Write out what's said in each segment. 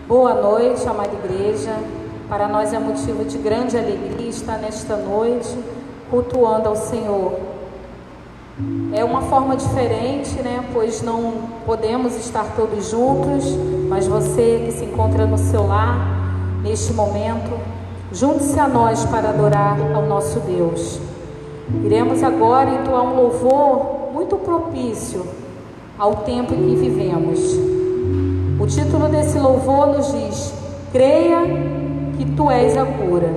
Boa noite, amada igreja. Para nós é motivo de grande alegria estar nesta noite cultuando ao Senhor. É uma forma diferente, pois não podemos estar todos juntos, mas você que se encontra no seu lar, neste momento, junte-se a nós para adorar ao nosso Deus. Iremos agora entoar um louvor muito propício ao tempo em que vivemos. O título desse louvor nos diz: creia que tu és a cura.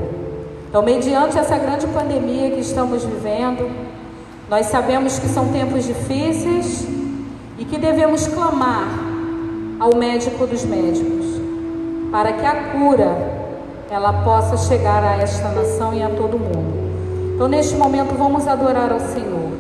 Então, mediante essa grande pandemia que estamos vivendo, nós sabemos que são tempos difíceis e que devemos clamar ao médico dos médicos para que a cura ela possa chegar a esta nação e a todo mundo. Então, neste momento, vamos adorar ao Senhor.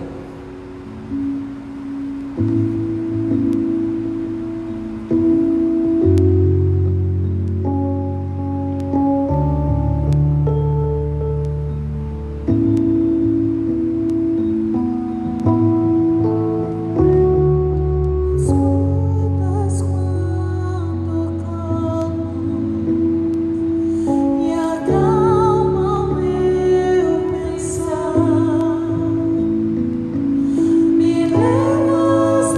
Me levas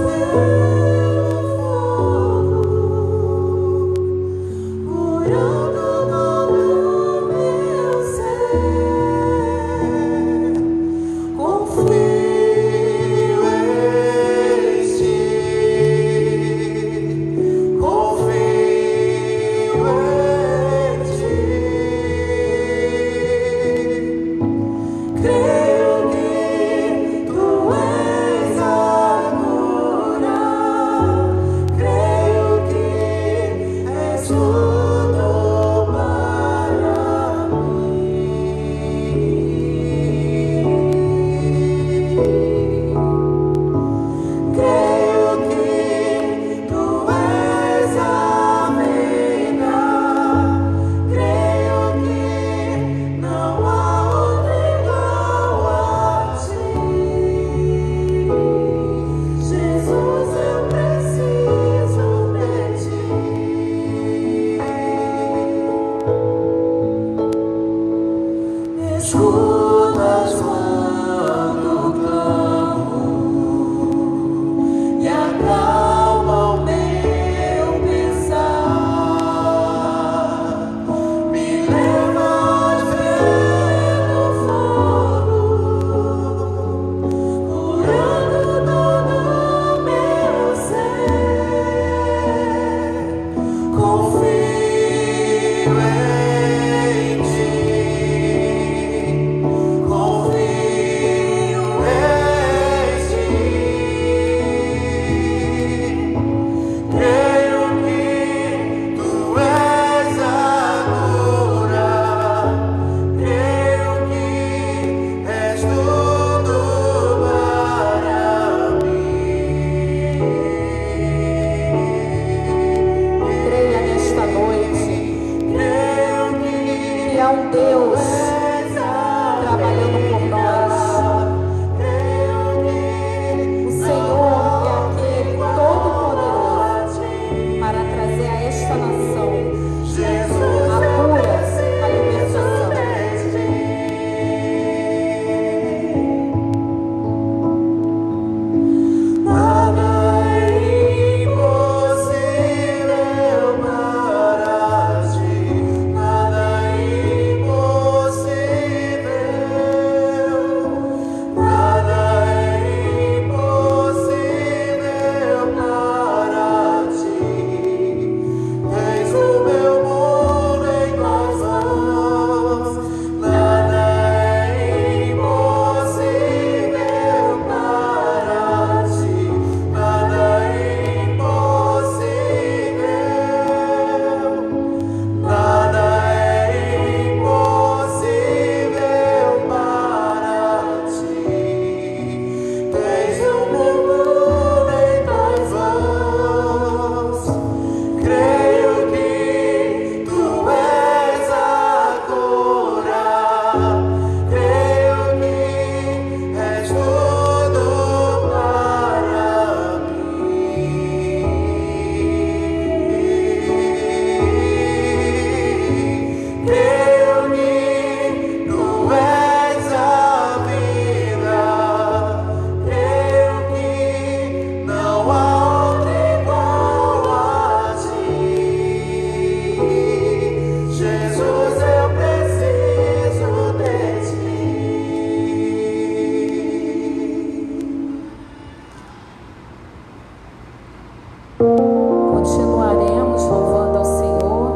Continuaremos louvando ao Senhor,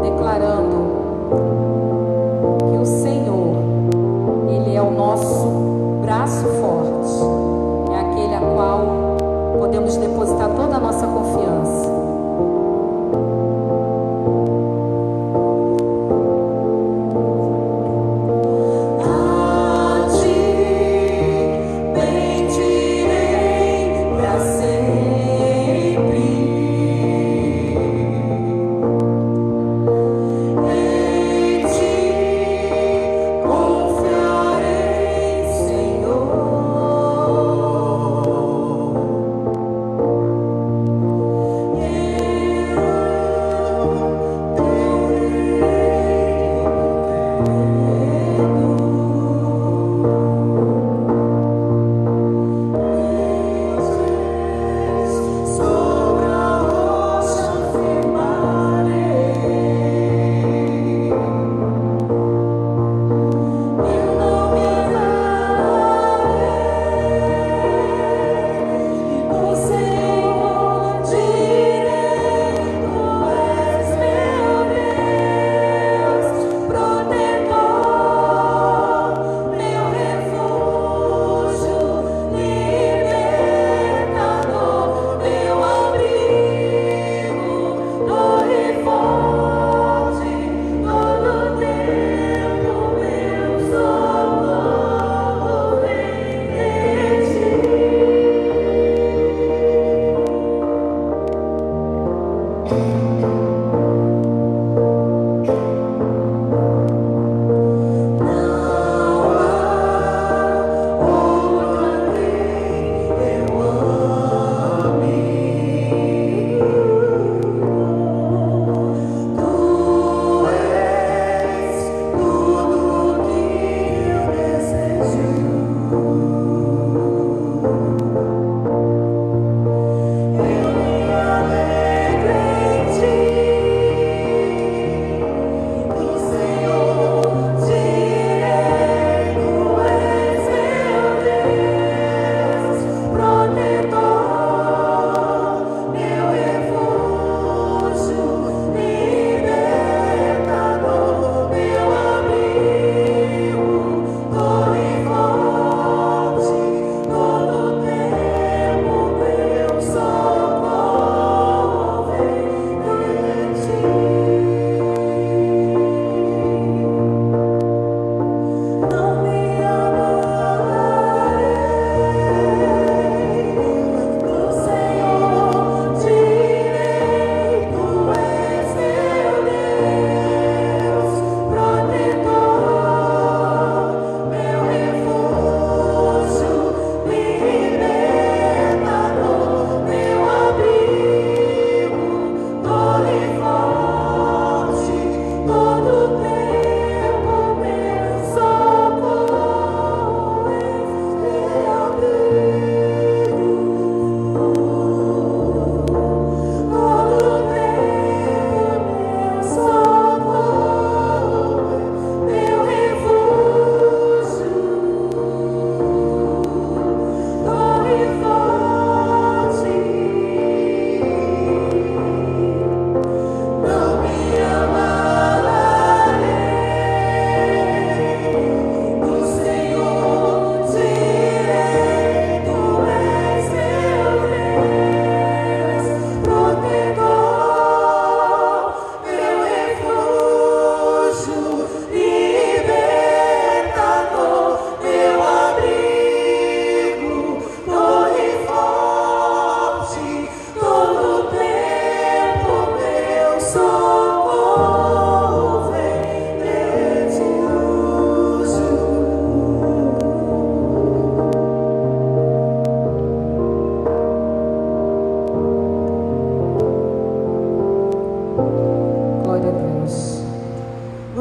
declarando que o Senhor, Ele é o nosso braço forte, é aquele a qual podemos depositar toda a nossa confiança.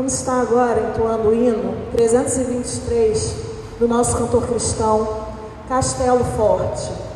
Vamos estar agora entoando o hino 323 do nosso cantor cristão, Castelo Forte.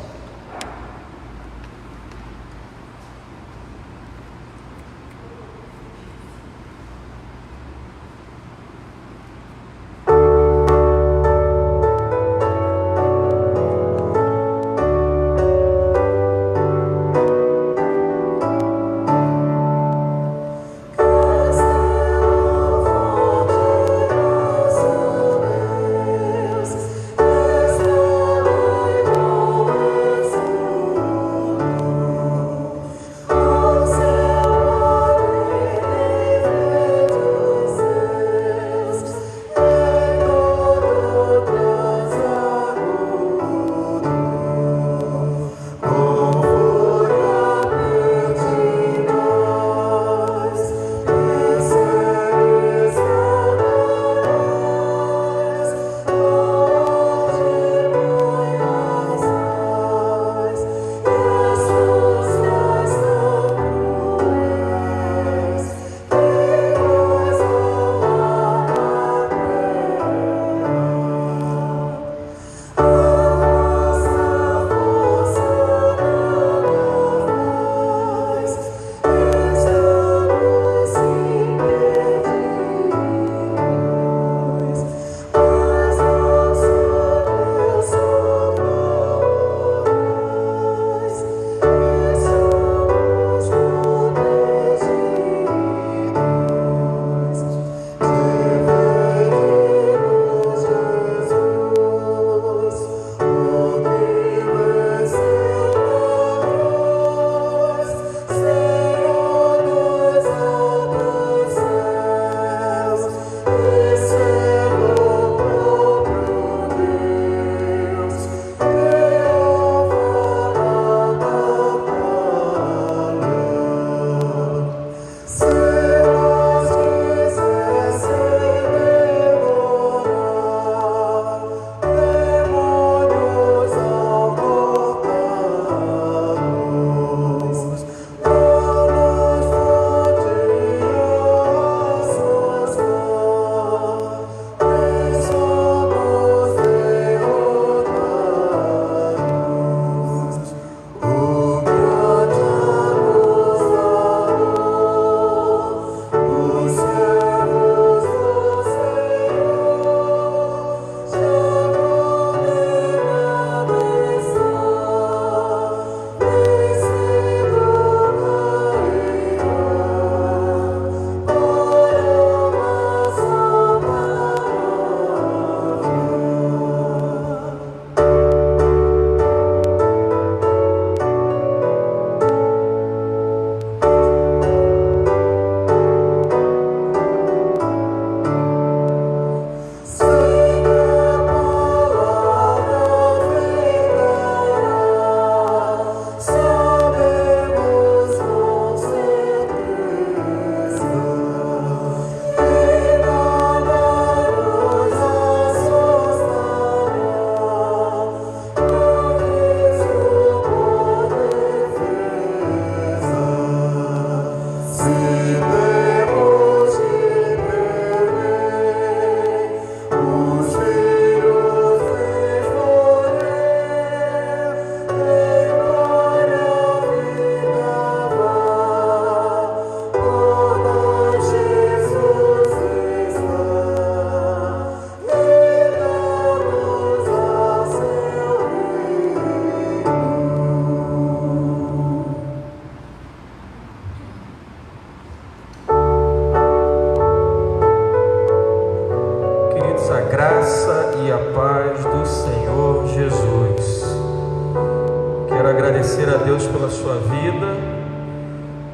agradecer a Deus pela sua vida.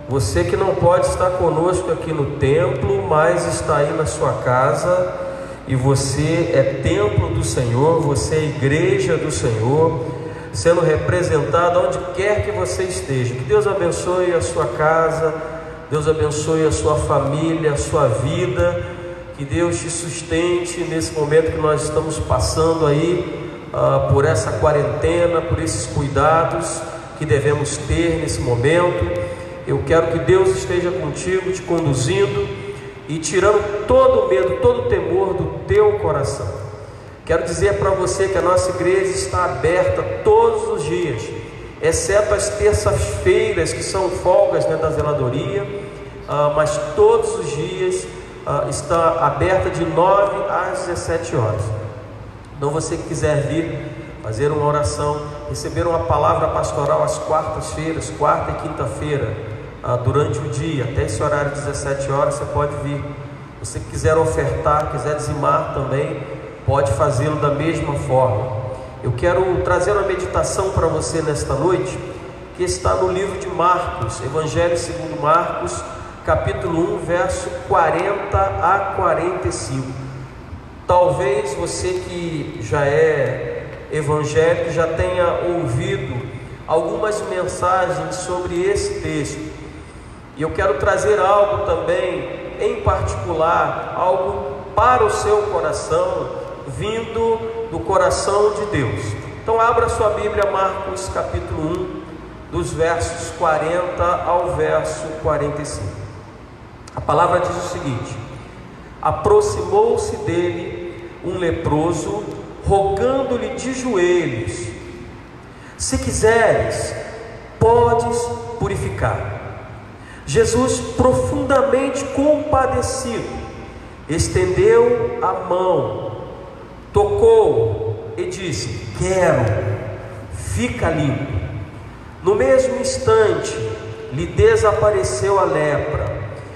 Você que não pode estar conosco aqui no templo, mas está aí na sua casa, e você é templo do Senhor, você é igreja do Senhor, sendo representado onde quer que você esteja. Que Deus abençoe a sua casa, Deus abençoe a sua família, a sua vida, que Deus te sustente nesse momento que nós estamos passando aí, por essa quarentena, por esses cuidados que devemos ter nesse momento. Eu quero que Deus esteja contigo, te conduzindo e tirando todo o medo, todo o temor do teu coração. Quero dizer para você que a nossa igreja está aberta todos os dias, exceto as terças-feiras, que são folgas, da zeladoria, mas todos os dias está aberta de 9 às 17 horas. Então, você que quiser vir fazer uma oração, receber uma palavra pastoral às quartas-feiras, quarta e quinta-feira, durante o dia, até esse horário de 17 horas, você pode vir. Você que quiser ofertar, quiser dizimar também, pode fazê-lo da mesma forma. Eu quero trazer uma meditação para você nesta noite, que está no livro de Marcos, Evangelho segundo Marcos, capítulo 1, verso 40 a 45. Talvez você que já é evangélico já tenha ouvido algumas mensagens sobre esse texto, e eu quero trazer algo também, em particular, algo para o seu coração, vindo do coração de Deus. Então abra sua Bíblia, Marcos capítulo 1, dos versos 40 ao verso 45. A palavra diz o seguinte: aproximou-se dele um leproso, rogando-lhe de joelhos: se quiseres, podes purificar. Jesus, profundamente compadecido, estendeu a mão, tocou-o e disse: quero, fica limpo. No mesmo instante lhe desapareceu a lepra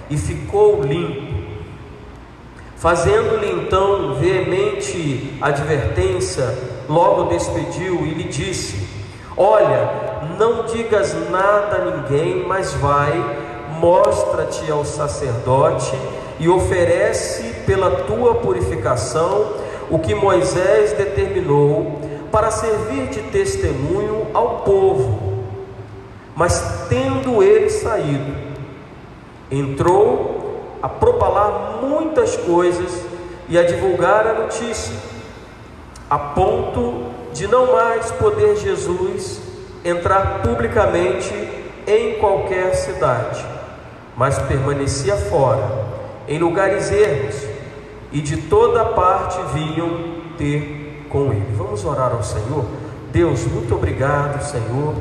e ficou limpo. Fazendo-lhe então veemente advertência, logo despediu e lhe disse: olha, não digas nada a ninguém, mas vai, mostra-te ao sacerdote e oferece pela tua purificação o que Moisés determinou, para servir de testemunho ao povo. Mas tendo ele saído, entrou a propalar muitas coisas e a divulgar a notícia, a ponto de não mais poder Jesus entrar publicamente em qualquer cidade, mas permanecia fora, em lugares ermos, e de toda parte vinham ter com ele. Vamos orar ao Senhor. Deus, muito obrigado, Senhor,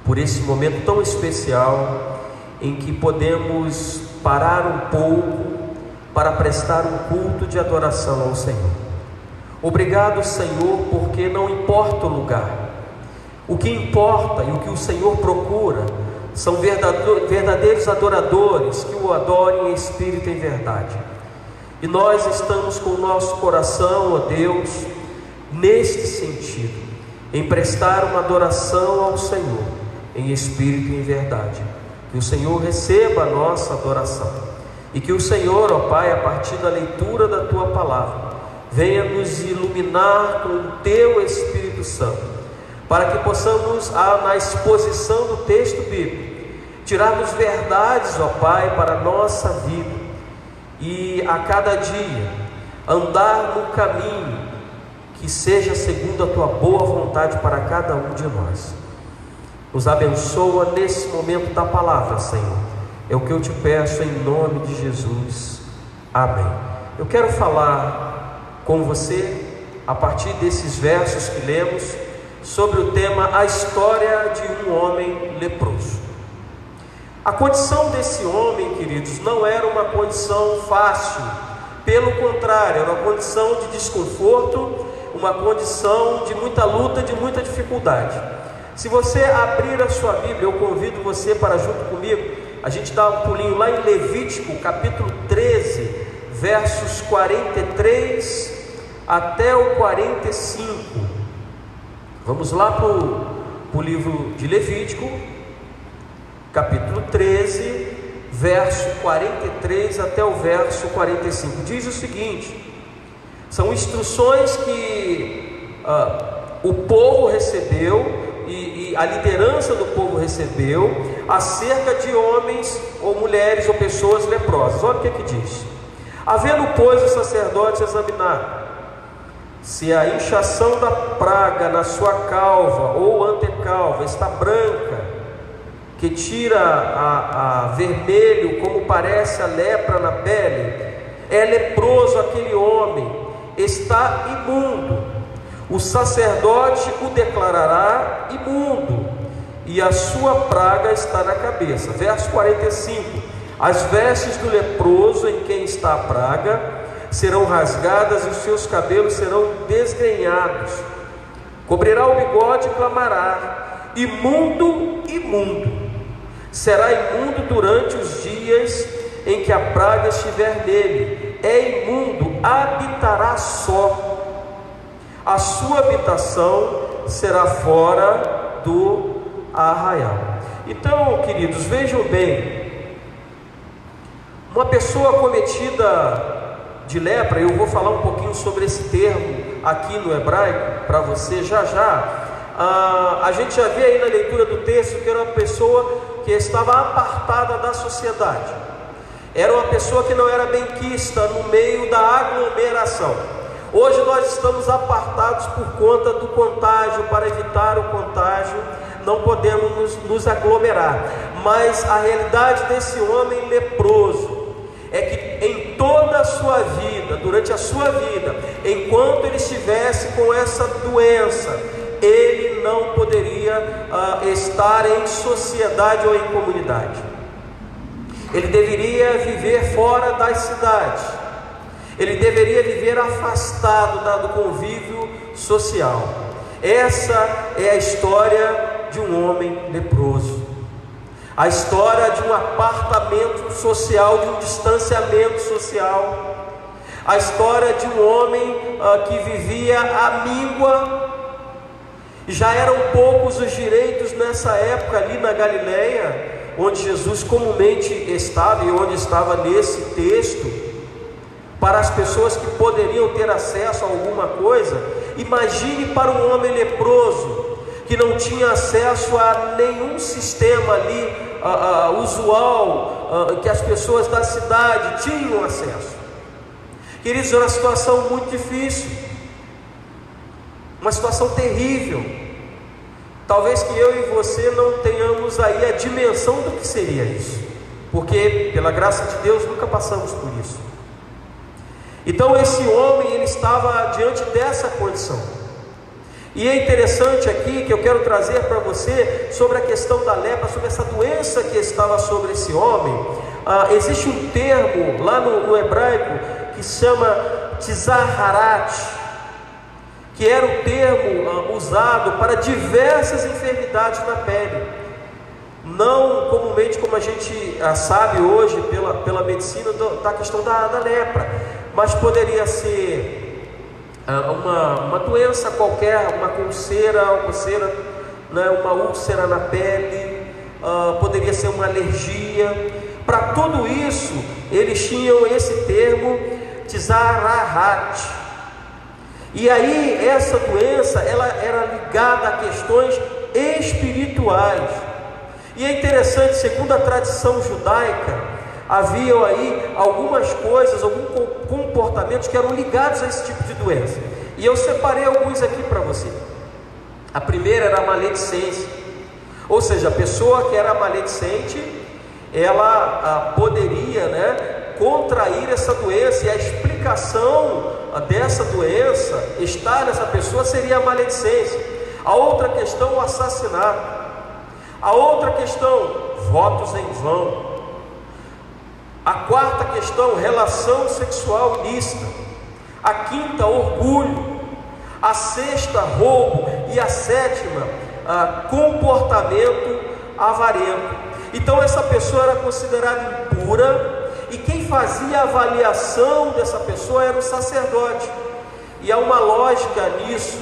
por esse momento tão especial em que podemos parar um pouco para prestar um culto de adoração ao Senhor. Obrigado, Senhor, porque não importa o lugar, o que importa e o que o Senhor procura são verdadeiros adoradores que o adorem em espírito e em verdade. E nós estamos com o nosso coração, ó Deus, neste sentido, em prestar uma adoração ao Senhor em espírito e em verdade. Que o Senhor receba a nossa adoração, e que o Senhor, ó Pai, a partir da leitura da Tua Palavra, venha nos iluminar com o Teu Espírito Santo, para que possamos, na exposição do texto bíblico, tirarmos verdades, ó Pai, para a nossa vida, e a cada dia andar no caminho que seja segundo a Tua boa vontade para cada um de nós. Nos abençoa nesse momento da palavra, Senhor. É o que eu te peço em nome de Jesus. Amém. Eu quero falar com você, a partir desses versos que lemos, sobre o tema a história de um homem leproso. A condição desse homem, queridos, não era uma condição fácil. Pelo contrário, era uma condição de desconforto, uma condição de muita luta, de muita dificuldade. Se você abrir a sua Bíblia, eu convido você para junto comigo, a gente dá um pulinho lá em Levítico, capítulo 13, versos 43 até o 45. Vamos lá para para o livro de Levítico, capítulo 13, verso 43 até o verso 45. Diz o seguinte: são instruções que o povo recebeu, e a liderança do povo recebeu, acerca de homens ou mulheres ou pessoas leprosas. Olha o que diz: havendo, pois, o sacerdote examinar se a inchação da praga na sua calva ou antecalva está branca, que tira a vermelho, como parece a lepra na pele, é leproso aquele homem, está imundo. O sacerdote o declarará imundo, e a sua praga está na cabeça. Verso 45: as vestes do leproso em quem está a praga serão rasgadas, e os seus cabelos serão desgrenhados. Cobrirá o bigode e clamará: imundo, imundo. Será imundo durante os dias em que a praga estiver nele. É imundo, habitará só. A sua habitação será fora do arraial. Então, queridos, vejam bem, uma pessoa cometida de lepra, eu vou falar um pouquinho sobre esse termo aqui no hebraico para você já. A gente já vê aí na leitura do texto que era uma pessoa que estava apartada da sociedade, era uma pessoa que não era benquista no meio da aglomeração. Hoje nós estamos apartados por conta do contágio. Para evitar o contágio, não podemos nos aglomerar, mas a realidade desse homem leproso é que em toda a sua vida, durante a sua vida, enquanto ele estivesse com essa doença, ele não poderia estar em sociedade ou em comunidade. Ele deveria viver fora das cidades, ele deveria viver afastado do convívio social. Essa é a história de um homem leproso, a história de um apartamento social, de um distanciamento social, a história de um homem que vivia à míngua. Já eram poucos os direitos nessa época ali na Galileia, onde Jesus comumente estava e onde estava nesse texto, para as pessoas que poderiam ter acesso a alguma coisa. Imagine para um homem leproso que não tinha acesso a nenhum sistema ali usual, que as pessoas da cidade tinham acesso. Queridos, era uma situação muito difícil, uma situação terrível. Talvez que eu e você não tenhamos aí a dimensão do que seria isso, porque pela graça de Deus nunca passamos por isso. Então esse homem, ele estava diante dessa condição. E é interessante aqui que eu quero trazer para você sobre a questão da lepra, sobre essa doença que estava sobre esse homem. Existe um termo lá no hebraico que se chama Tzaharat, que era o termo usado para diversas enfermidades na pele, não comumente como a gente sabe hoje pela medicina da questão da lepra, mas poderia ser uma doença qualquer, uma coceira, né, uma úlcera na pele, poderia ser uma alergia. Para tudo isso eles tinham esse termo Tzarahat. E aí essa doença, ela era ligada a questões espirituais. E é interessante, segundo a tradição judaica, haviam aí algumas coisas, alguns comportamentos que eram ligados a esse tipo de doença. E eu separei alguns aqui para você. A primeira era a maledicência, ou seja, a pessoa que era maledicente, ela poderia, né, contrair essa doença, e a explicação dessa doença estar nessa pessoa seria a maledicência. A outra questão, o assassinato. A outra questão, votos em vão. A quarta questão, relação sexual ilícita. A quinta, orgulho. A sexta, roubo. E a sétima, comportamento avarento. Então essa pessoa era considerada impura, e quem fazia a avaliação dessa pessoa era o sacerdote. E há uma lógica nisso.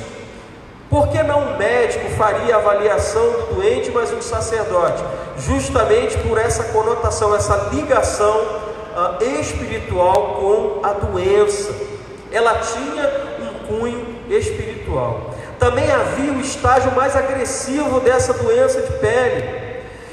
Por que não um médico faria a avaliação do doente, mas um sacerdote, justamente por essa conotação, essa ligação espiritual com a doença. Ela tinha um cunho espiritual. Também havia o estágio mais agressivo dessa doença de pele,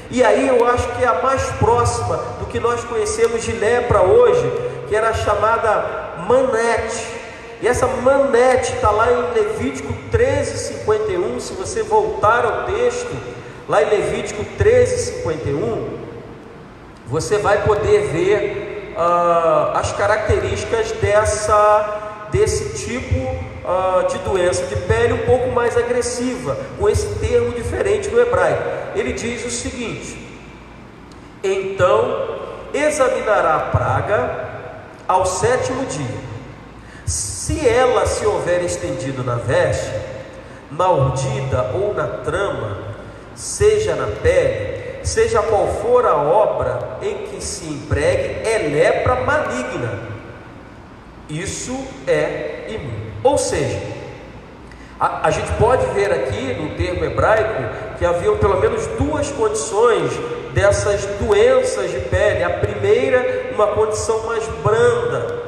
e aí eu acho que é a mais próxima do que nós conhecemos de lepra hoje, que era a chamada manete. E essa manete está lá em Levítico 13:51. Se você voltar ao texto, lá em Levítico 13:51, você vai poder ver as características desse tipo de doença de pele um pouco mais agressiva, com esse termo diferente no hebraico. Ele diz o seguinte: então examinará a praga ao 7º dia. Se ela se houver estendido na veste, na urdida ou na trama, seja na pele, seja qual for a obra em que se empregue, é lepra maligna. Isso é imune. Ou seja, a gente pode ver aqui no termo hebraico que haviam pelo menos duas condições dessas doenças de pele. A primeira, uma condição mais branda,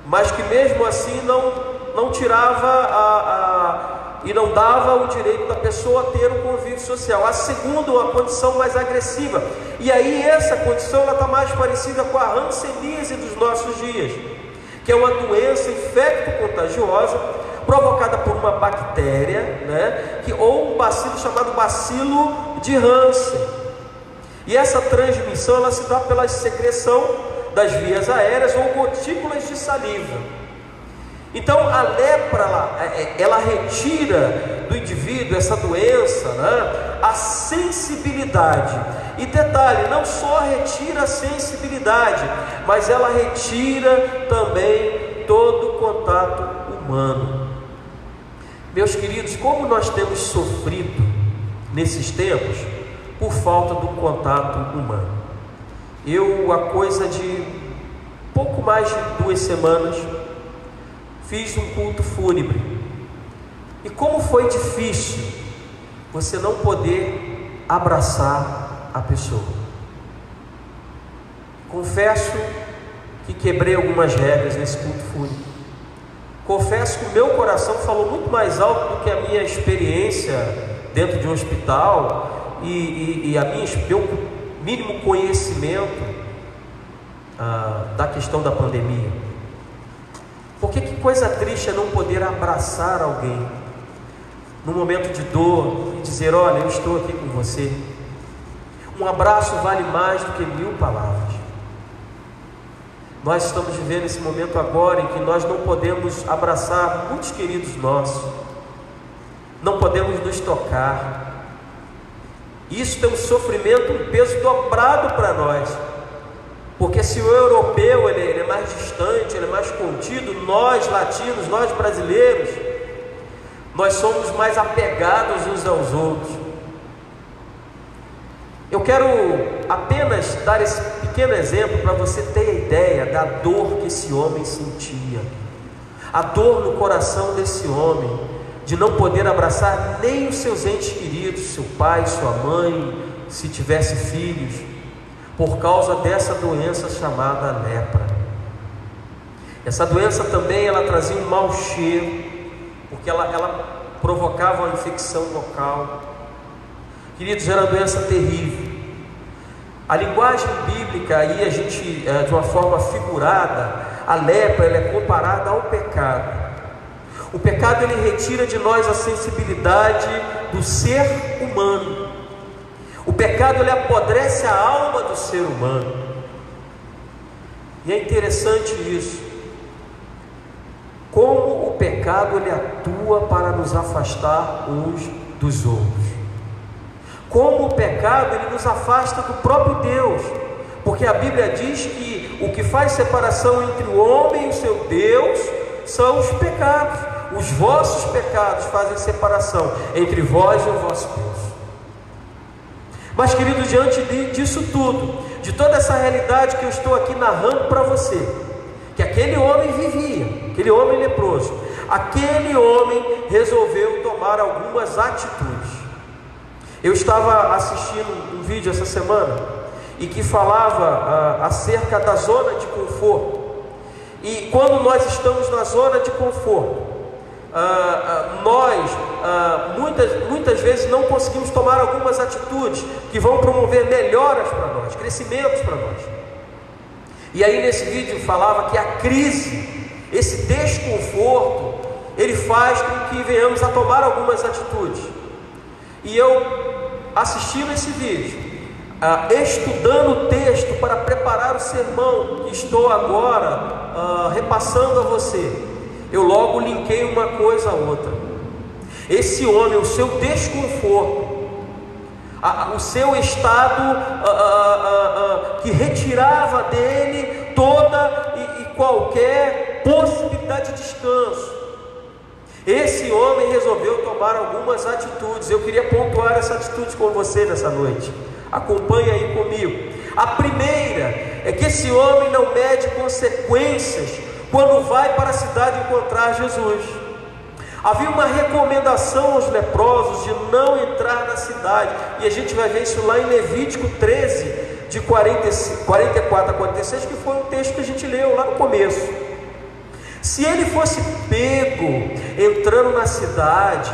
mas que mesmo assim não tirava e não dava o direito da pessoa a ter um convívio social. A segunda, uma condição mais agressiva, e aí essa condição está mais parecida com a hanseníase dos nossos dias, que é uma doença infecto-contagiosa provocada por uma bactéria, ou um bacilo chamado bacilo de Hansen. E essa transmissão ela se dá pela secreção das vias aéreas ou gotículas de saliva. Então a lepra ela retira do indivíduo essa doença, a sensibilidade. E detalhe, não só retira a sensibilidade, mas ela retira também todo o contato humano. Meus queridos, como nós temos sofrido nesses tempos por falta do contato humano. Eu, há coisa de pouco mais de 2 semanas, fiz um culto fúnebre. E como foi difícil você não poder abraçar a pessoa. Confesso que quebrei algumas regras nesse culto fúnebre. Confesso que o meu coração falou muito mais alto do que a minha experiência dentro de um hospital e meu mínimo conhecimento da questão da pandemia. Porque que coisa triste é não poder abraçar alguém no momento de dor e dizer: olha, eu estou aqui com você. Um abraço vale mais do que 1000 palavras. Nós estamos vivendo esse momento agora em que nós não podemos abraçar muitos queridos nossos, não podemos nos tocar. Isso tem um sofrimento, um peso dobrado para nós, porque se o europeu ele é mais distante, ele é mais contido, nós latinos, nós brasileiros, nós somos mais apegados uns aos outros. Eu quero apenas dar esse pequeno exemplo para você ter a ideia da dor que esse homem sentia, a dor no coração desse homem, de não poder abraçar nem os seus entes queridos, seu pai, sua mãe, se tivesse filhos, por causa dessa doença chamada lepra. Essa doença também ela trazia um mau cheiro, porque ela provocava uma infecção local. Queridos, era uma doença terrível. A linguagem bíblica aí a gente, de uma forma figurada, a lepra ela é comparada ao pecado. O pecado ele retira de nós a sensibilidade do ser humano. O pecado ele apodrece a alma do ser humano. E é interessante isso. Como o pecado ele atua para nos afastar uns dos outros. Como o pecado ele nos afasta do próprio Deus. Porque a Bíblia diz que o que faz separação entre o homem e o seu Deus são os pecados. Os vossos pecados fazem separação entre vós e o vosso Deus. Mas, queridos, diante disso tudo, de toda essa realidade que eu estou aqui narrando para você, que aquele homem vivia, aquele homem leproso, aquele homem resolveu tomar algumas atitudes. Eu estava assistindo um vídeo essa semana e que falava acerca da zona de conforto. E quando nós estamos na zona de conforto, nós muitas vezes não conseguimos tomar algumas atitudes que vão promover melhoras para nós, crescimentos para nós. E aí nesse vídeo falava que a crise, esse desconforto, ele faz com que venhamos a tomar algumas atitudes. E eu, assistindo esse vídeo, estudando o texto para preparar o sermão que estou agora repassando a você, eu logo linkei uma coisa a outra. Esse homem, o seu desconforto, o seu estado que retirava dele toda e qualquer possibilidade de descanso, esse homem resolveu tomar algumas atitudes. Eu queria pontuar essa atitude com você nessa noite. Acompanhe aí comigo. A primeira é que esse homem não mede consequências quando vai para a cidade encontrar Jesus. Havia uma recomendação aos leprosos de não entrar na cidade, e a gente vai ver isso lá em Levítico 13, de 44 a 46, que foi um texto que a gente leu lá no começo. Se ele fosse pego entrando na cidade,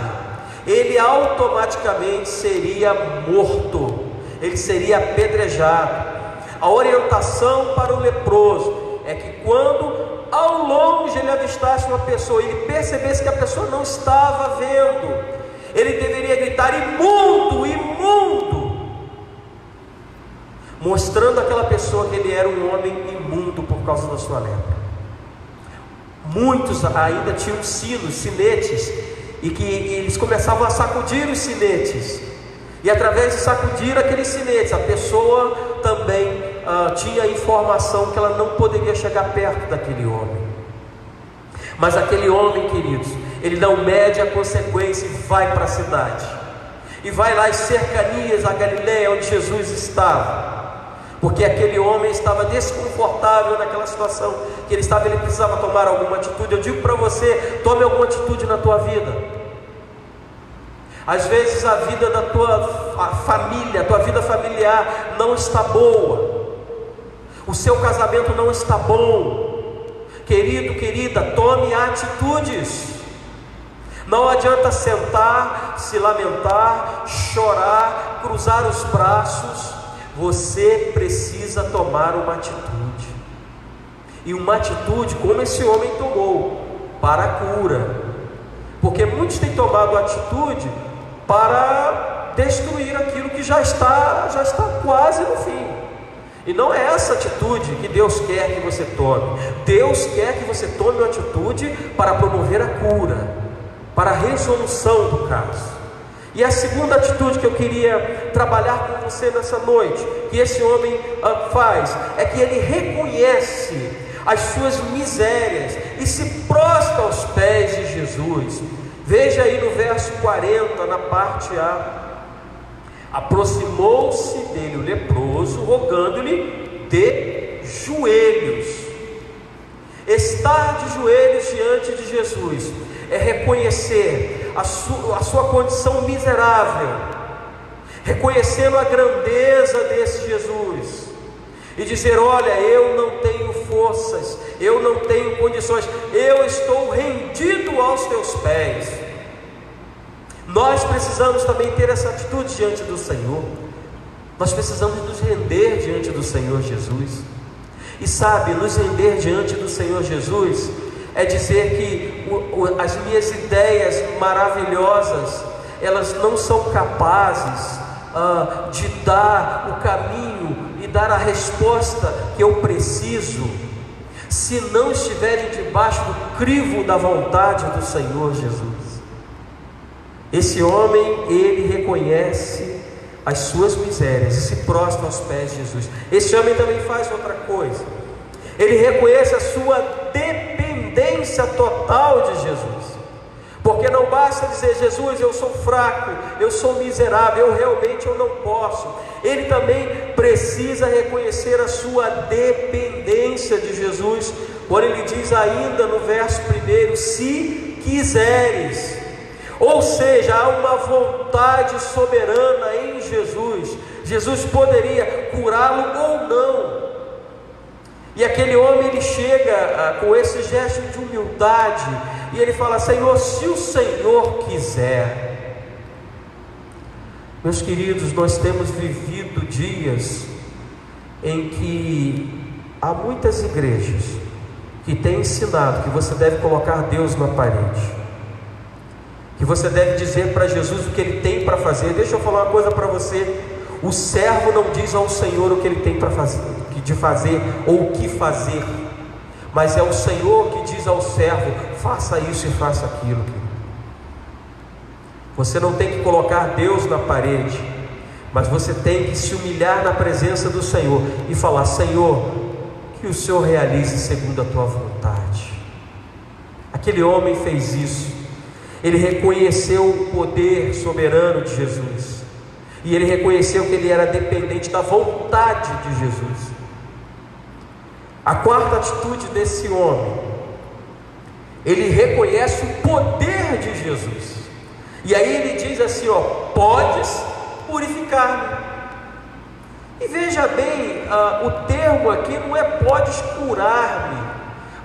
ele automaticamente seria morto, ele seria apedrejado. A orientação para o leproso é que quando ao longe ele avistasse uma pessoa e ele percebesse que a pessoa não estava vendo, ele deveria gritar: imundo, imundo, mostrando àquela pessoa que ele era um homem imundo por causa da sua lepra. Muitos ainda tinham sinetes, e que eles começavam a sacudir os sinetes, e através de sacudir aqueles sinetes, a pessoa também tinha a informação que ela não poderia chegar perto daquele homem. Mas aquele homem, queridos, ele não mede a consequência e vai para a cidade, e vai lá às cercanias da Galileia, onde Jesus estava, porque aquele homem estava desconfortável naquela situação que ele estava, ele precisava tomar alguma atitude. Eu digo para você: tome alguma atitude na tua vida. Às vezes a vida da tua família, a tua vida familiar não está boa, o seu casamento não está bom. Querido, querida, tome atitudes. Não adianta sentar, se lamentar, chorar, cruzar os braços. Você precisa tomar uma atitude, e uma atitude como esse homem tomou, para a cura. Porque muitos têm tomado atitude para destruir aquilo que já está quase no fim. E não é essa atitude que Deus quer que você tome. Deus quer que você tome uma atitude para promover a cura, para a resolução do caso. E a segunda atitude que eu queria trabalhar com você nessa noite, que esse homem faz, é que ele reconhece as suas misérias e se prostra aos pés de Jesus. Veja aí no verso 40, na parte A: aproximou-se dele o leproso, rogando-lhe de joelhos. Estar de joelhos diante de Jesus é reconhecer a sua condição miserável, reconhecendo a grandeza desse Jesus, e dizer: olha, eu não tenho forças, eu não tenho condições, eu estou rendido aos teus pés. Nós precisamos também ter essa atitude diante do Senhor. Nós precisamos nos render diante do Senhor Jesus. E sabe, nos render diante do Senhor Jesus é dizer que as minhas ideias maravilhosas, elas não são capazes de dar o caminho e dar a resposta que eu preciso, se não estiverem debaixo do crivo da vontade do Senhor Jesus. Esse homem, ele reconhece as suas misérias e se prostra aos pés de Jesus. Esse homem também faz outra coisa: ele reconhece a sua dependência total de Jesus. Porque não basta dizer: Jesus, eu sou fraco, eu sou miserável, eu não posso. Ele também precisa reconhecer a sua dependência de Jesus, quando ele diz ainda no verso 1: se quiseres. Ou seja, há uma vontade soberana em Jesus. Jesus poderia curá-lo ou não. E aquele homem, ele chega com esse gesto de humildade, e ele fala: Senhor, se o Senhor quiser. Meus queridos, nós temos vivido dias em que há muitas igrejas que têm ensinado que você deve colocar Deus na parede, que você deve dizer para Jesus o que Ele tem para fazer. Deixa eu falar uma coisa para você: o servo não diz ao Senhor o que Ele tem para fazer, de fazer ou o que fazer, mas é o Senhor que diz ao servo: faça isso e faça aquilo. Você não tem que colocar Deus na parede, mas você tem que se humilhar na presença do Senhor e falar: Senhor, que o Senhor realize segundo a tua vontade. Aquele homem fez isso. Ele reconheceu o poder soberano de Jesus, e ele reconheceu que ele era dependente da vontade de Jesus. A quarta atitude desse homem, ele reconhece o poder de Jesus, e aí ele diz assim: podes purificar-me. E veja bem, o termo aqui não é podes curar-me,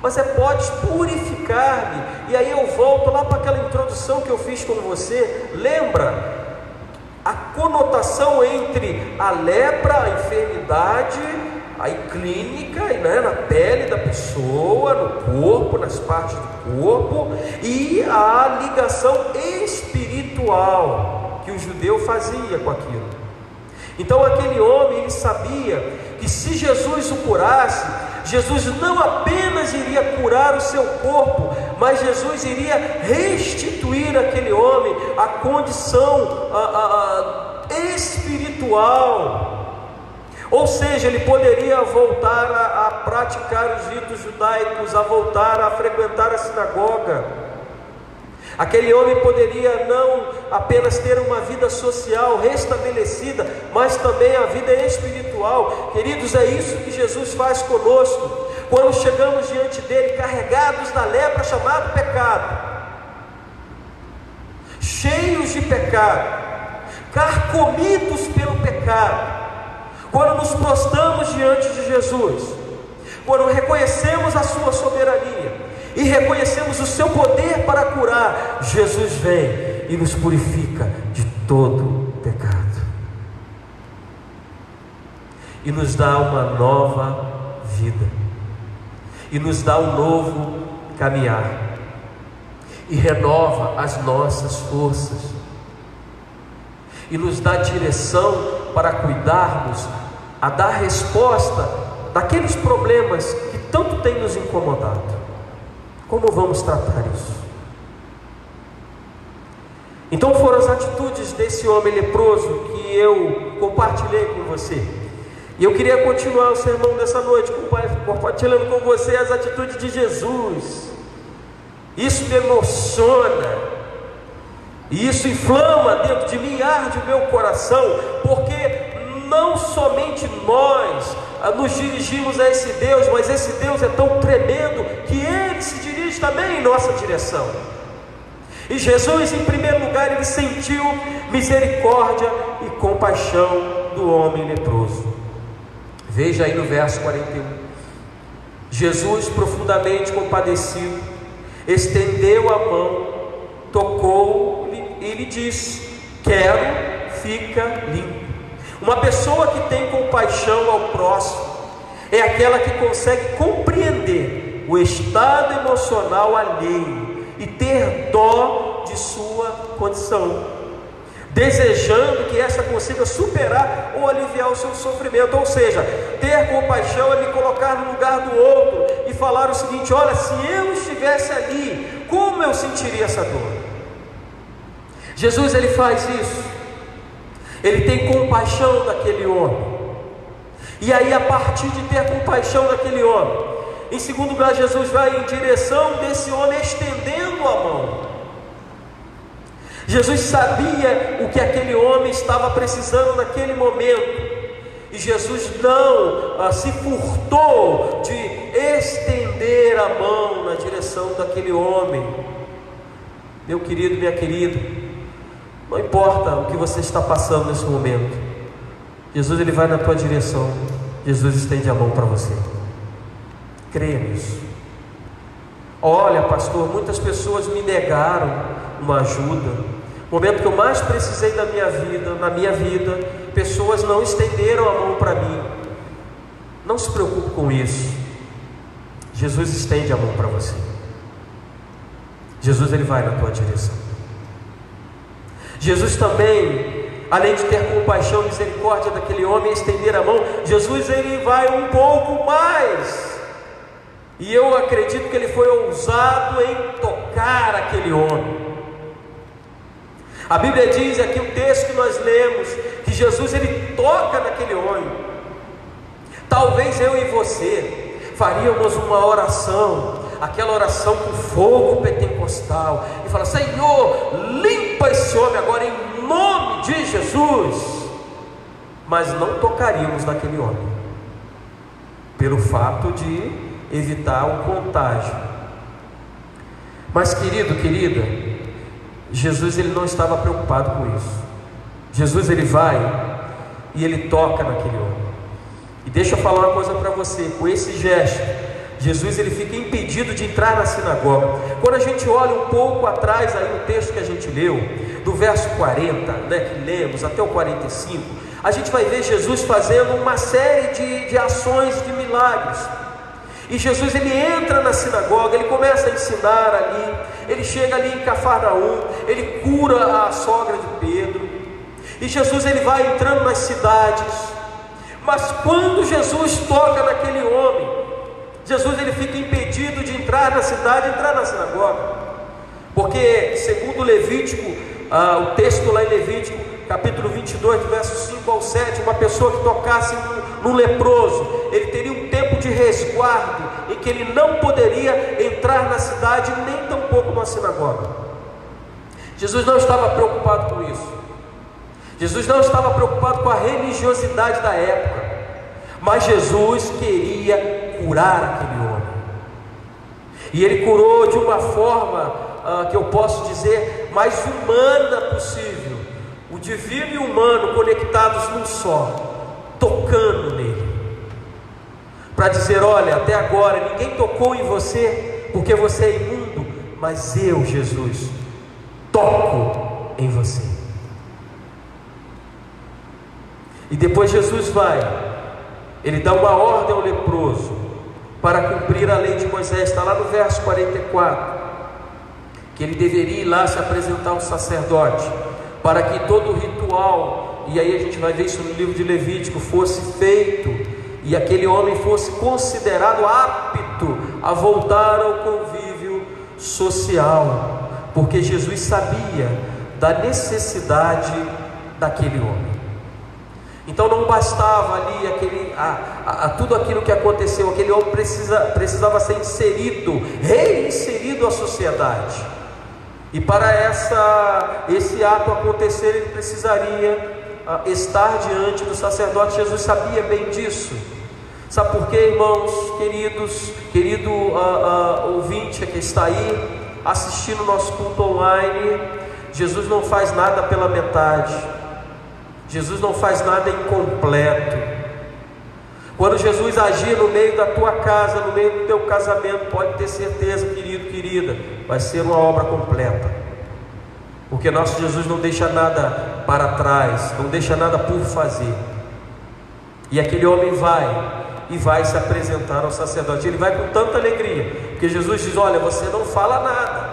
mas é podes purificar-me. E aí eu volto lá para aquela introdução que eu fiz com você. Lembra a conotação entre a lepra, a enfermidade, aí clínica, né, na pele da pessoa, no corpo, nas partes do corpo, e a ligação espiritual que o judeu fazia com aquilo. Então aquele homem, ele sabia que se Jesus o curasse, Jesus não apenas iria curar o seu corpo, mas Jesus iria restituir àquele homem a condição espiritual. Ou seja, ele poderia voltar a praticar os ritos judaicos, a voltar a frequentar a sinagoga. Aquele homem poderia não apenas ter uma vida social restabelecida, mas também a vida espiritual. Queridos, é isso que Jesus faz conosco, quando chegamos diante dele carregados da lepra chamado pecado, cheios de pecado, carcomidos pelo pecado. Quando nos prostramos diante de Jesus, quando reconhecemos a sua soberania e reconhecemos o seu poder para curar, Jesus vem e nos purifica de todo pecado e nos dá uma nova vida, e nos dá um novo caminhar, e renova as nossas forças, e nos dá direção para cuidarmos, a dar resposta daqueles problemas que tanto tem nos incomodado. Como vamos tratar isso? Então foram as atitudes desse homem leproso que eu compartilhei com você, e eu queria continuar o sermão dessa noite compartilhando com você as atitudes de Jesus. Isso me emociona, e isso inflama dentro de mim, arde o meu coração, porque não somente nós nos dirigimos a esse Deus, mas esse Deus é tão tremendo que Ele se dirige também em nossa direção. E Jesus, em primeiro lugar, Ele sentiu misericórdia e compaixão do homem leproso. Veja aí no verso 41, Jesus, profundamente compadecido, estendeu a mão, tocou-lhe e lhe disse: quero, fica limpo. Uma pessoa que tem compaixão ao próximo é aquela que consegue compreender o estado emocional alheio e ter dó de sua condição, desejando que esta consiga superar ou aliviar o seu sofrimento. Ou seja, ter compaixão é me colocar no lugar do outro e falar o seguinte: olha, se eu estivesse ali, como eu sentiria essa dor? Jesus, ele faz isso. Ele tem compaixão daquele homem. E aí, a partir de ter compaixão daquele homem, em segundo lugar, Jesus vai em direção desse homem, estendendo a mão. Jesus sabia o que aquele homem estava precisando naquele momento, e Jesus não se furtou de estender a mão na direção daquele homem. Meu querido, minha querida, não importa o que você está passando nesse momento, Jesus ele vai na tua direção, Jesus estende a mão para você. Creia nisso. Olha, pastor, muitas pessoas me negaram uma ajuda. No momento que eu mais precisei da minha vida, na minha vida, pessoas não estenderam a mão para mim. Não se preocupe com isso. Jesus estende a mão para você. Jesus ele vai na tua direção. Jesus também, além de ter compaixão e misericórdia daquele homem e estender a mão, Jesus ele vai um pouco mais. E eu acredito que ele foi ousado em tocar aquele homem. A Bíblia diz aqui, o texto que nós lemos, que Jesus ele toca naquele homem. Talvez eu e você faríamos uma oração, aquela oração com fogo pentecostal, e falar: Senhor, limpa esse homem agora em nome de Jesus. Mas não tocaríamos naquele homem, pelo fato de evitar o contágio. Mas querido, querida, Jesus ele não estava preocupado com isso. Jesus ele vai e ele toca naquele homem. E deixa eu falar uma coisa para você, com esse gesto, Jesus ele fica impedido de entrar na sinagoga. Quando a gente olha um pouco atrás aí no texto que a gente leu, do verso 40, que lemos até o 45, a gente vai ver Jesus fazendo uma série de ações, de milagres. E Jesus ele entra na sinagoga, ele começa a ensinar ali, ele chega ali em Cafarnaum, ele cura a sogra de Pedro, e Jesus ele vai entrando nas cidades. Mas quando Jesus toca naquele homem, Jesus ele fica impedido de entrar na cidade, entrar na sinagoga, porque segundo Levítico, o texto lá em Levítico, capítulo 22, do verso 5 ao 7, uma pessoa que tocasse num leproso, ele teria um tempo de resguardo, em que ele não poderia entrar na cidade, nem tampouco numa sinagoga. Jesus não estava preocupado com isso. Jesus não estava preocupado com a religiosidade da época, mas Jesus queria curar aquele homem, e ele curou de uma forma que eu posso dizer mais humana possível, o divino e o humano conectados num só, tocando nele, para dizer: olha, até agora ninguém tocou em você, porque você é imundo, mas eu, Jesus, toco em você. E depois Jesus vai, ele dá uma ordem ao leproso para cumprir a lei de Moisés. Está lá no verso 44, que ele deveria ir lá se apresentar ao sacerdote, para que todo o ritual, e aí a gente vai ver isso no livro de Levítico, fosse feito, e aquele homem fosse considerado apto a voltar ao convívio social, porque Jesus sabia da necessidade daquele homem. Então não bastava ali tudo aquilo que aconteceu, aquele homem precisava ser inserido, reinserido à sociedade. E para esse ato acontecer, ele precisaria estar diante do sacerdote. Jesus sabia bem disso. Sabe por quê, irmãos, querido ouvinte que está aí assistindo o nosso culto online? Jesus não faz nada pela metade. Jesus não faz nada incompleto. Quando Jesus agir no meio da tua casa, no meio do teu casamento, pode ter certeza, querido, querida, vai ser uma obra completa, porque nosso Jesus não deixa nada para trás, não deixa nada por fazer. E aquele homem vai se apresentar ao sacerdote. Ele vai com tanta alegria, porque Jesus diz: olha, você não fala nada,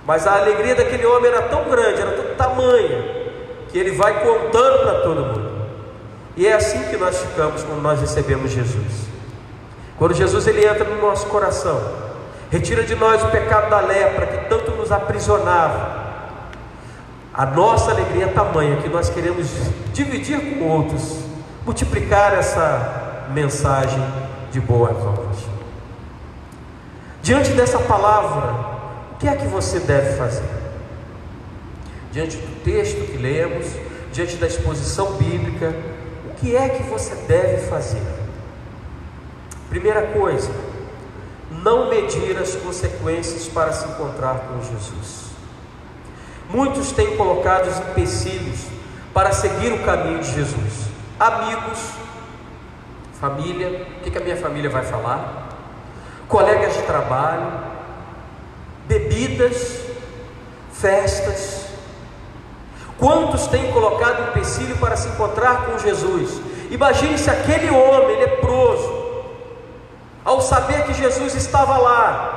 mas a alegria daquele homem era tão grande, era tão tamanha, que ele vai contando para todo mundo. E é assim que nós ficamos quando nós recebemos Jesus. Quando Jesus ele entra no nosso coração, retira de nós o pecado da lepra que tanto nos aprisionava, a nossa alegria é tamanha que nós queremos dividir com outros, multiplicar essa mensagem de boas novas. Diante dessa palavra, o que é que você deve fazer? Diante do texto que lemos, diante da exposição bíblica, o que é que você deve fazer? Primeira coisa, não medir as consequências para se encontrar com Jesus. Muitos têm colocado os empecilhos para seguir o caminho de Jesus. Amigos, família, o que a minha família vai falar? Colegas de trabalho, bebidas, festas. Quantos têm colocado empecilho para se encontrar com Jesus? Imagine se aquele homem leproso, ao saber que Jesus estava lá,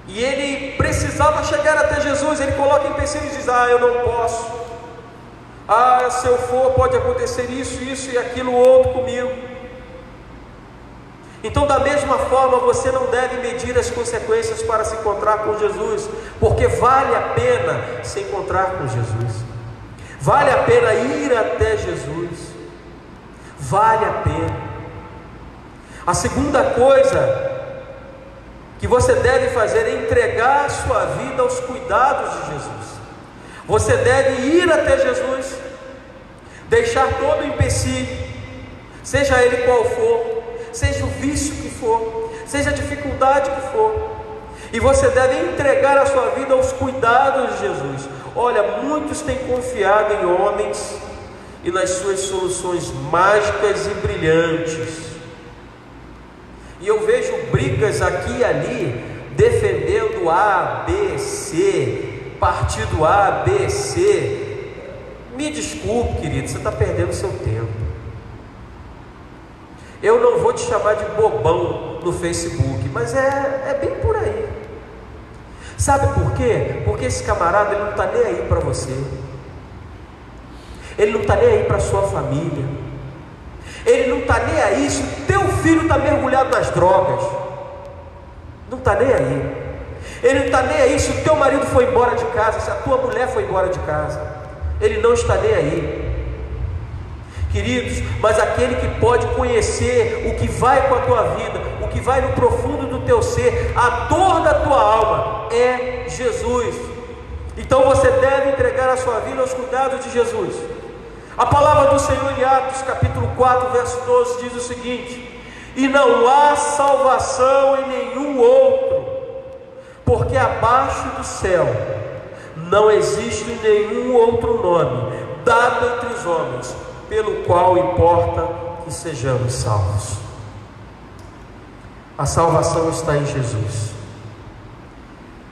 e ele precisava chegar até Jesus, ele coloca empecilho e diz: eu não posso, se eu for pode acontecer isso e aquilo outro comigo. Então, da mesma forma, você não deve medir as consequências para se encontrar com Jesus, porque vale a pena se encontrar com Jesus, vale a pena ir até Jesus, vale a pena. A segunda coisa que você deve fazer é entregar a sua vida aos cuidados de Jesus. Você deve ir até Jesus, deixar todo o empecilho, seja ele qual for, seja o vício que for, seja a dificuldade que for, e você deve entregar a sua vida aos cuidados de Jesus. Olha, muitos têm confiado em homens e nas suas soluções mágicas e brilhantes, e eu vejo brigas aqui e ali, defendendo A, B, C, partido A, B, C. Me desculpe, querido, você está perdendo seu tempo. Eu não vou te chamar de bobão no Facebook, mas é bem por aí. Sabe por quê? Porque esse camarada, ele não está nem aí para você, ele não está nem aí para a sua família, ele não está nem aí se o teu filho está mergulhado nas drogas, não está nem aí. Ele não está nem aí se o teu marido foi embora de casa, se a tua mulher foi embora de casa, ele não está nem aí. Queridos, mas aquele que pode conhecer o que vai com a tua vida, o que vai no profundo do teu ser, a dor da tua alma, é Jesus. Então você deve entregar a sua vida aos cuidados de Jesus. A palavra do Senhor em Atos capítulo 4 verso 12 diz o seguinte: e não há salvação em nenhum outro, porque abaixo do céu não existe nenhum outro nome dado entre os homens, pelo qual importa que sejamos salvos. A salvação está em Jesus.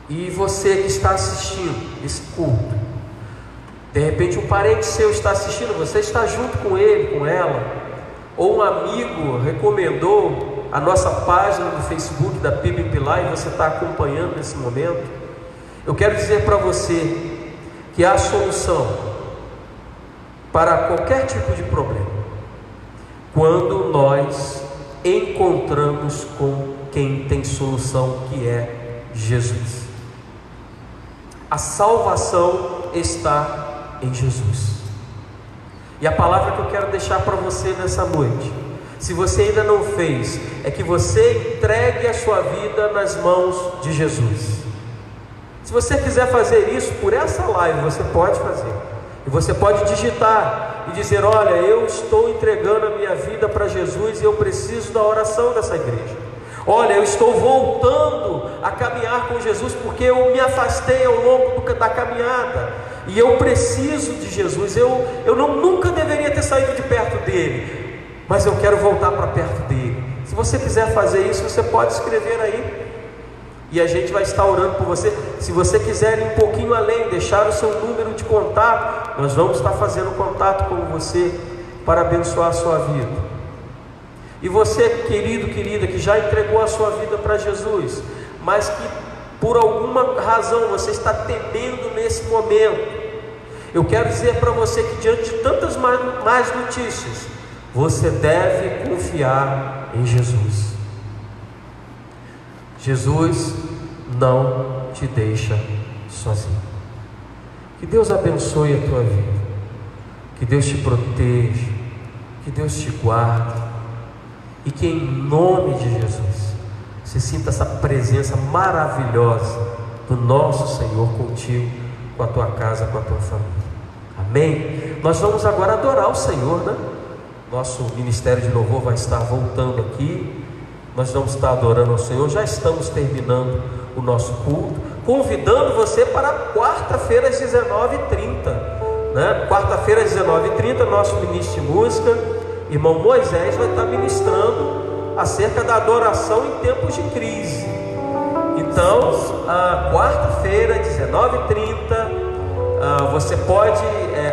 E você que está assistindo esse culto, de repente um parente seu está assistindo, você está junto com ele, com ela, ou um amigo recomendou a nossa página do Facebook da PIB Pilar e você está acompanhando nesse momento. Eu quero dizer para você que há solução para qualquer tipo de problema quando nós encontramos com quem tem solução, que é Jesus. A salvação está em Jesus. E a palavra que eu quero deixar para você nessa noite, se você ainda não fez, é que você entregue a sua vida nas mãos de Jesus. Se você quiser fazer isso por essa live, você pode fazer. E você pode digitar e dizer: olha, eu estou entregando a minha vida para Jesus e eu preciso da oração dessa igreja. Olha, eu estou voltando a caminhar com Jesus porque eu me afastei ao longo da caminhada e eu preciso de Jesus. Eu nunca deveria ter saído de perto dele, mas eu quero voltar para perto dele. Se você quiser fazer isso, você pode escrever aí e a gente vai estar orando por você. Se você quiser ir um pouquinho além, deixar o seu número de contato, nós vamos estar fazendo contato com você para abençoar a sua vida. E você, querido, querida, que já entregou a sua vida para Jesus, mas que por alguma razão você está temendo nesse momento, eu quero dizer para você que diante de tantas más notícias, você deve confiar em Jesus. Jesus não te deixa sozinho. Que Deus abençoe a tua vida, que Deus te proteja, que Deus te guarde, e que em nome de Jesus você sinta essa presença maravilhosa do nosso Senhor contigo, com a tua casa, com a tua família. Amém? Nós vamos agora adorar o Senhor, né? Nosso ministério de louvor vai estar voltando aqui. Nós vamos estar adorando ao Senhor. Já estamos terminando o nosso culto. convidando você para quarta-feira às 19h30, né? Quarta-feira às 19h30, nosso ministro de música, irmão Moisés, vai estar ministrando acerca da adoração em tempos de crise. Então, quarta-feira, 19h30, você pode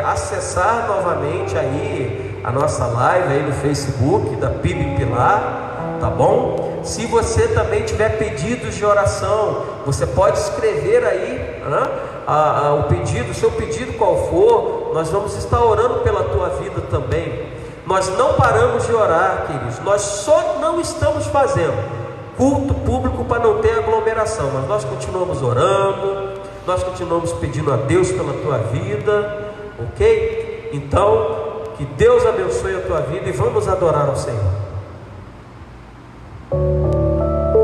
acessar novamente aí a nossa live aí no Facebook da PIB Pilar, tá bom? Se você também tiver pedidos de oração, você pode escrever aí, né, o pedido, seu pedido qual for, nós vamos estar orando pela tua vida também. Nós não paramos de orar, queridos, nós só não estamos fazendo culto público para não ter aglomeração, mas nós continuamos orando, nós continuamos pedindo a Deus pela tua vida, ok? Então, que Deus abençoe a tua vida e vamos adorar ao Senhor.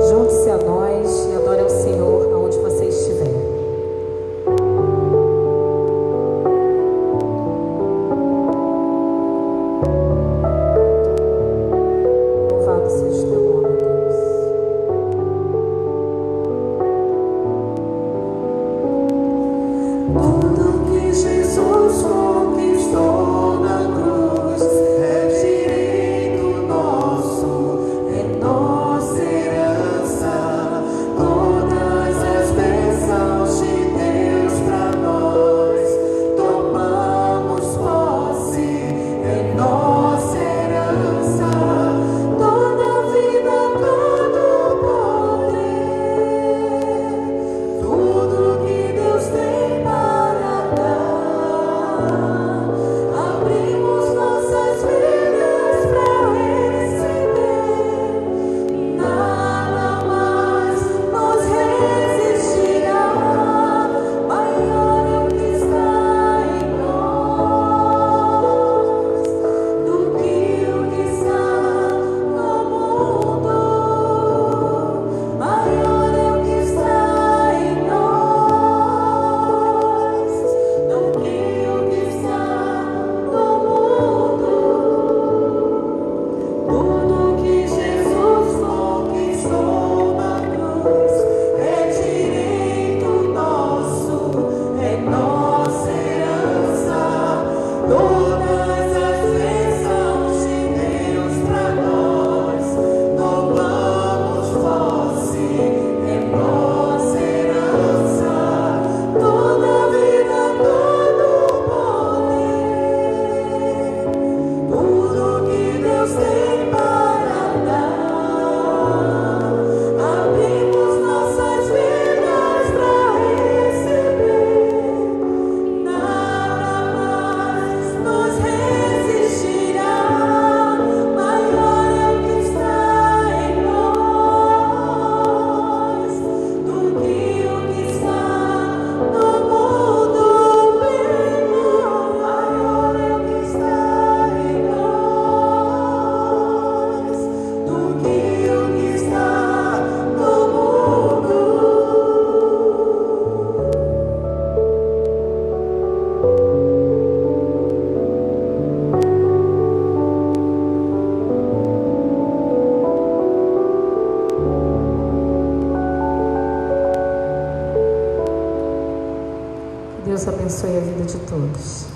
Junte-se a nós e adore ao Senhor aonde você estiver. Louvado seja o teu nome, Deus. Tudo que Jesus conquistou na cruz é direito nosso, é nossa herança. Todas as bênçãos de Deus para nós tomamos posse, é nossa herança. Toda vida, todo poder, tudo que Deus tem para dar, abrimos nossas vidas para receber. Nada mais nos resistirá. Maior é o que está em nós do que o que está no mundo. Maior é o que está em nós do que o que está no mundo. Tudo que Jesus conquistou na cruz é direito nosso, é nossa herança. Todas as bênçãos de Deus para nós tomamos posse, é nossa herança. Toda vida, todo poder, tudo que Deus tem para dar, abrimos nossas vidas para receber. Nada mais nos resistirá. Maior é o que está em nós do que o que está no mundo. Maior é o que está em nós do que o que está no mundo. Que Deus abençoe a vida de todos.